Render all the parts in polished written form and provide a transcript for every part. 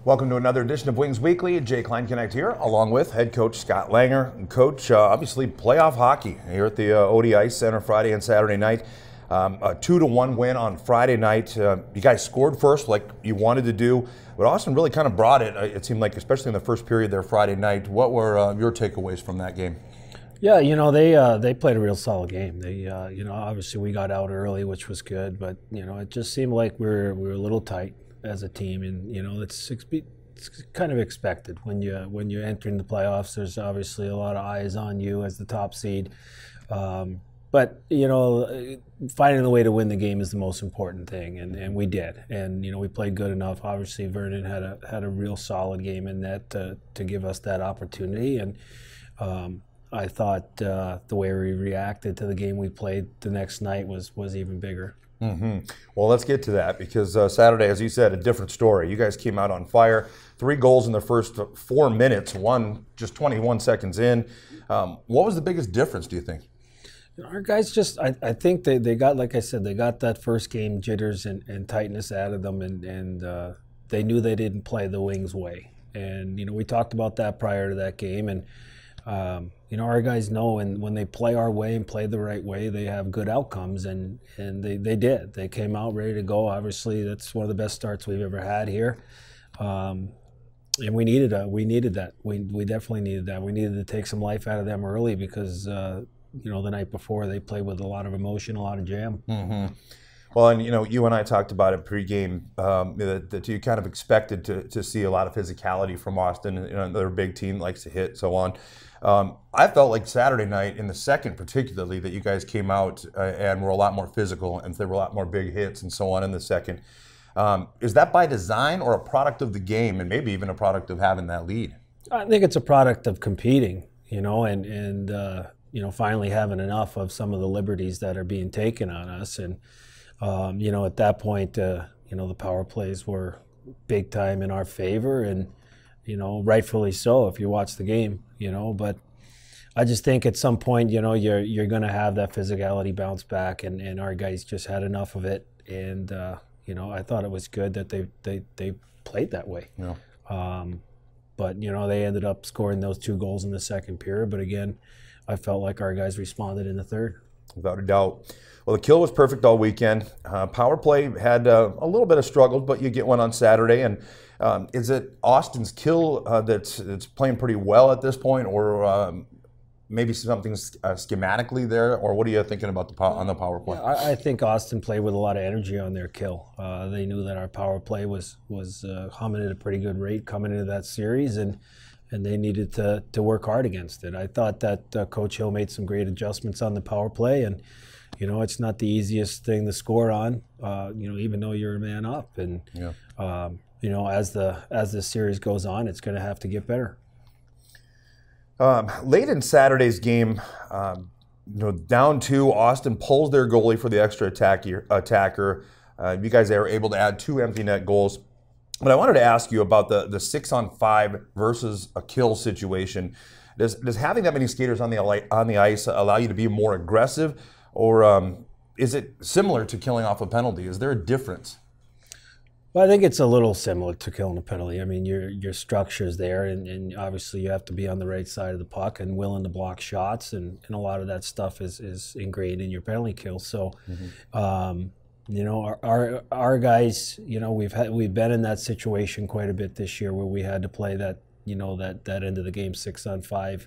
Welcome to another edition of Wings Weekly. Jay Kleinknecht here, along with head coach Scott Langer. And coach, obviously playoff hockey here at the OD Ice Center Friday and Saturday night. A 2-1 win on Friday night. You guys scored first like you wanted to do, but Austin really kind of brought it. It seemed like, especially in the first period there Friday night. What were your takeaways from that game? Yeah, they played a real solid game. They obviously we got out early, which was good, but it just seemed like we were a little tight as a team, and it's kind of expected when you're entering the playoffs. There's obviously a lot of eyes on you as the top seed, but finding the way to win the game is the most important thing, and we did, and we played good enough. Obviously, Vernon had a real solid game in that to give us that opportunity, and I thought the way we reacted to the game we played the next night was even bigger. Mm-hmm. Well, let's get to that because Saturday, as you said, a different story. You guys came out on fire. 3 goals in the first 4 minutes, one just 21 seconds in. What was the biggest difference, do you think? Our guys just, I think they got, like I said, they got that first game jitters and tightness out of them, and they knew they didn't play the Wings way. And, we talked about that prior to that game, and our guys know, and when they play our way and play the right way, they have good outcomes, and they did. They came out ready to go. Obviously, that's one of the best starts we've ever had here, and we needed that. We definitely needed that. We needed to take some life out of them early because the night before they played with a lot of emotion, a lot of jam. Mm-hmm. Well, and you and I talked about it pregame that you kind of expected to see a lot of physicality from Austin. They're a big team, likes to hit, so on. I felt like Saturday night, in the second particularly, that you guys came out and were a lot more physical, and there were a lot more big hits and so on in the second. Is that by design or a product of the game, and maybe even a product of having that lead? I think it's a product of competing, and finally having enough of some of the liberties that are being taken on us. And at that point, the power plays were big time in our favor, and rightfully so if you watch the game. But I just think at some point, you're going to have that physicality bounce back, and our guys just had enough of it. And I thought it was good that they played that way. Yeah. But they ended up scoring those 2 goals in the second period. But again, I felt like our guys responded in the third. Without a doubt. Well, the kill was perfect all weekend. Power play had a little bit of struggles, but you get one on Saturday. And is it Austin's kill that's playing pretty well at this point, or maybe something schematically there, or what are you thinking about on the power play? Yeah, I think Austin played with a lot of energy on their kill. They knew that our power play was humming at a pretty good rate coming into that series, and they needed to work hard against it. I thought that Coach Hill made some great adjustments on the power play, and it's not the easiest thing to score on, even though you're a man up. And yeah. As the series goes on, it's going to have to get better. Late in Saturday's game, down 2, Austin pulls their goalie for the extra attacker. You guys are able to add 2 empty net goals. But I wanted to ask you about the 6-on-5 versus a kill situation. Does having that many skaters on the ice allow you to be more aggressive, or is it similar to killing off a penalty? Is there a difference? Well, I think it's a little similar to killing a penalty. I mean, your structure's there, and obviously you have to be on the right side of the puck and willing to block shots, and a lot of that stuff is ingrained in your penalty kill. So. Mm-hmm. Our guys, we've been in that situation quite a bit this year where we had to play that end of the game 6-on-5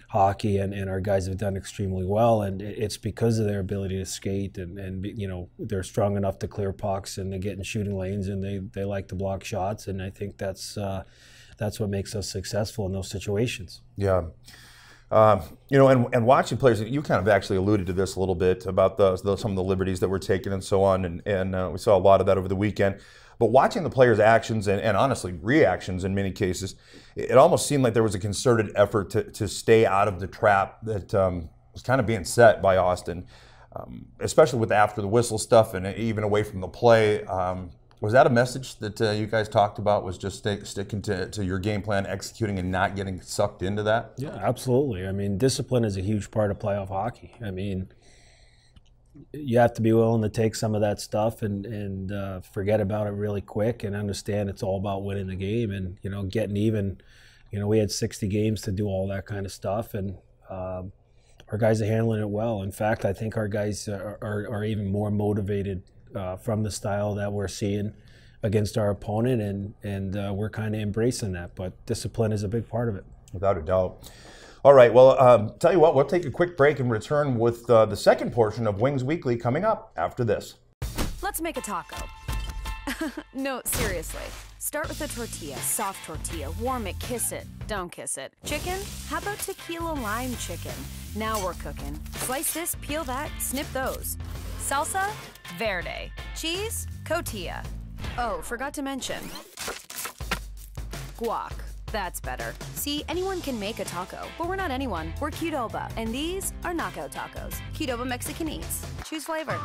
hockey, and our guys have done extremely well, and it's because of their ability to skate, and they're strong enough to clear pucks, and they get in shooting lanes, and they like to block shots, and I think that's what makes us successful in those situations. Yeah. And watching players, you kind of actually alluded to this a little bit about some of the liberties that were taken and so on, and we saw a lot of that over the weekend. But watching the players' actions and honestly reactions in many cases, it almost seemed like there was a concerted effort to stay out of the trap that was kind of being set by Austin, especially with after the whistle stuff and even away from the play. Was that a message that you guys talked about, was just sticking to your game plan, executing, and not getting sucked into that? Yeah, absolutely. I mean, discipline is a huge part of playoff hockey. I mean, you have to be willing to take some of that stuff and forget about it really quick and understand it's all about winning the game and, you know, getting even. You know, we had 60 games to do all that kind of stuff, and our guys are handling it well. In fact, I think our guys are even more motivated from the style that we're seeing against our opponent, and we're kind of embracing that. But discipline is a big part of it. Without a doubt. All right, well, tell you what, we'll take a quick break and return with the second portion of Wings Weekly coming up after this. Let's make a taco. No, seriously. Start with a tortilla, soft tortilla. Warm it, kiss it. Don't kiss it. Chicken? How about tequila lime chicken? Now we're cooking. Slice this, peel that, snip those. Salsa? Verde. Cheese? Cotija. Oh, forgot to mention. Guac. That's better. See, anyone can make a taco, but we're not anyone. We're Qdoba, and these are knockout tacos. Qdoba Mexican Eats. Choose flavor.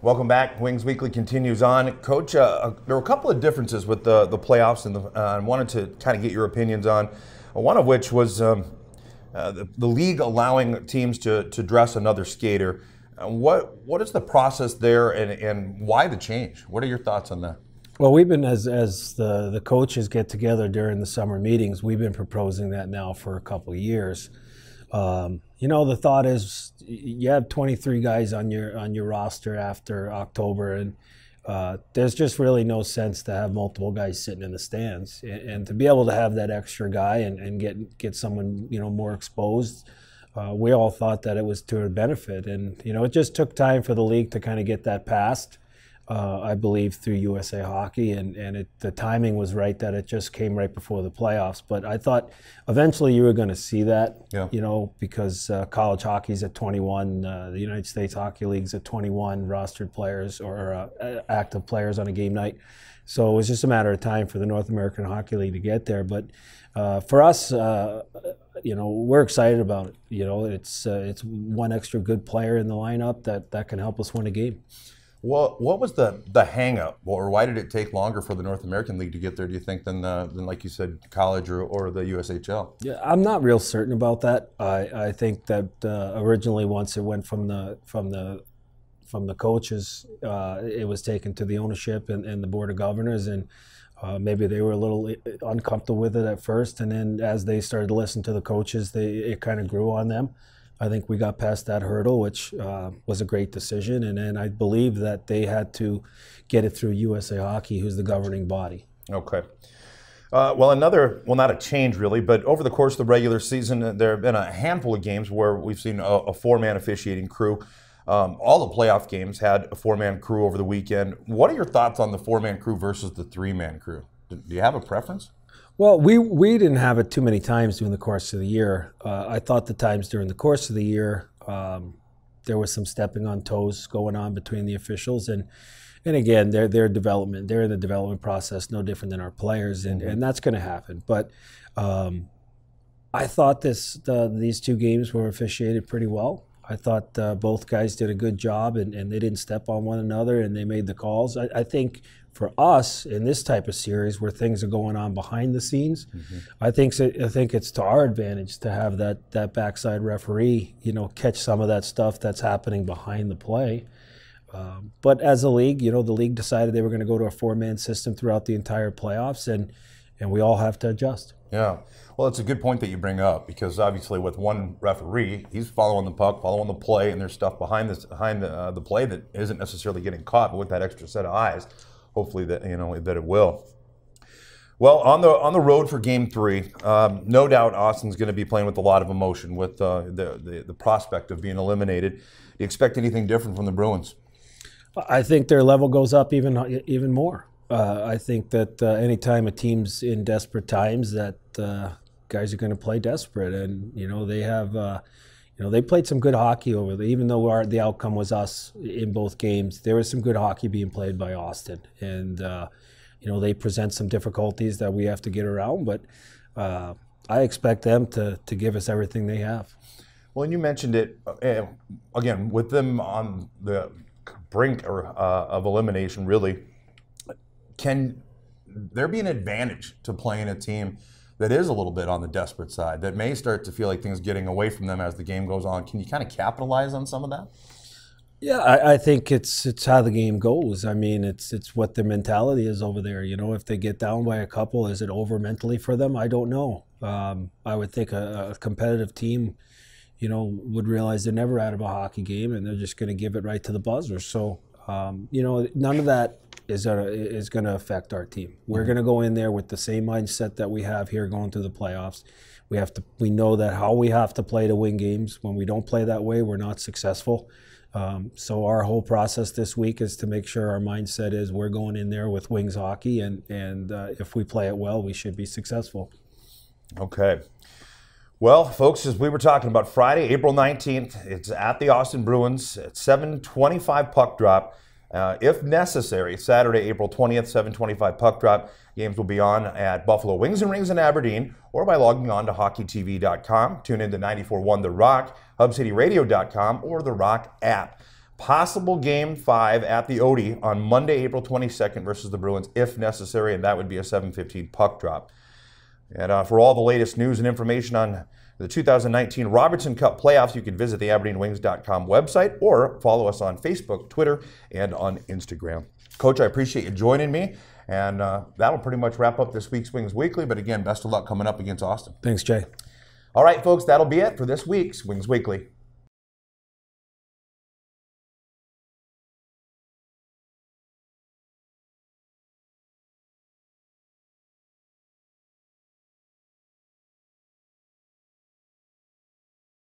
Welcome back. Wings Weekly continues on. Coach, there were a couple of differences with the playoffs, and I wanted to kind of get your opinions on. One of which was the league allowing teams to dress another skater. What is the process there, and why the change? What are your thoughts on that? Well, we've been, as the coaches get together during the summer meetings, we've been proposing that now for a couple of years. You know, the thought is you have 23 guys on your roster after October, and there's just really no sense to have multiple guys sitting in the stands. And to be able to have that extra guy and get someone, you know, more exposed, we all thought that it was to our benefit. And, you know, it just took time for the league to kind of get that passed. I believe through USA Hockey, and the timing was right that it just came right before the playoffs. But I thought eventually you were going to see that, you know, because college hockey's at 21, the United States Hockey League's at 21 rostered players or active players on a game night. So it was just a matter of time for the North American Hockey League to get there. But for us, you know, we're excited about it. You know, it's one extra good player in the lineup that can help us win a game. Well, what was the hang-up, or why did it take longer for the North American League to get there, do you think, than like you said, college or the USHL? Yeah, I'm not real certain about that. I think that originally, once it went from the coaches, it was taken to the ownership and the board of governors, and maybe they were a little uncomfortable with it at first, and then as they started to listen to the coaches, it kind of grew on them. I think we got past that hurdle, which was a great decision. And then I believe that they had to get it through USA Hockey, who's the governing body. Okay. Well, not a change really, but over the course of the regular season, there have been a handful of games where we've seen a four-man officiating crew. All the playoff games had a four-man crew over the weekend. What are your thoughts on the four-man crew versus the three-man crew? Do you have a preference? Well, we didn't have it too many times during the course of the year. I thought the times during the course of the year, there was some stepping on toes going on between the officials, and again, their development, they're in the development process, no different than our players, and that's going to happen. But I thought these two games were officiated pretty well. I thought both guys did a good job, and they didn't step on one another, and they made the calls. I think for us in this type of series where things are going on behind the scenes, I think it's to our advantage to have that backside referee, you know, catch some of that stuff that's happening behind the play. But as a league, you know, the league decided they were going to go to a four-man system throughout the entire playoffs, and we all have to adjust. Yeah. Well, it's a good point that you bring up, because obviously with one referee, he's following the puck, following the play, and there's stuff behind the play that isn't necessarily getting caught. But with that extra set of eyes, hopefully that it will. Well, on the road for Game 3, no doubt Austin's going to be playing with a lot of emotion with the prospect of being eliminated. Do you expect anything different from the Bruins? I think their level goes up even more. I think that anytime a team's in desperate times, that guys are going to play desperate, and you know they have. You know, they played some good hockey over there. Even though the outcome was us in both games, there was some good hockey being played by Austin. And, you know, they present some difficulties that we have to get around. But I expect them to give us everything they have. Well, and you mentioned it, again, with them on the brink of elimination, really, can there be an advantage to playing a team that is a little bit on the desperate side, that may start to feel like things getting away from them as the game goes on? Can you kind of capitalize on some of that? Yeah, I think it's how the game goes. I mean, it's what the mentality is over there. You know, if they get down by a couple, is it over mentally for them? I don't know. I would think a competitive team, you know, would realize they're never out of a hockey game and they're just going to give it right to the buzzer. So, you know, none of that is going to affect our team. We're going to go in there with the same mindset that we have here going through the playoffs. We know that how we have to play to win games. When we don't play that way, we're not successful. So our whole process this week is to make sure our mindset is we're going in there with Wings hockey, and if we play it well, we should be successful. Okay. Well, folks, as we were talking about, Friday, April 19th, it's at the Austin Bruins at 7:25 puck drop. If necessary, Saturday, April 20th, 7:25 puck drop. Games will be on at Buffalo Wings and Rings in Aberdeen or by logging on to hockeytv.com. Tune in to 94.1 The Rock, hubcityradio.com, or The Rock app. Possible Game 5 at the Odie on Monday, April 22nd versus the Bruins, if necessary, and that would be a 7:15 puck drop. And for all the latest news and information on the 2019 Robertson Cup playoffs, you can visit the AberdeenWings.com website or follow us on Facebook, Twitter, and on Instagram. Coach, I appreciate you joining me, and that'll pretty much wrap up this week's Wings Weekly. But again, best of luck coming up against Austin. Thanks, Jay. All right, folks, that'll be it for this week's Wings Weekly.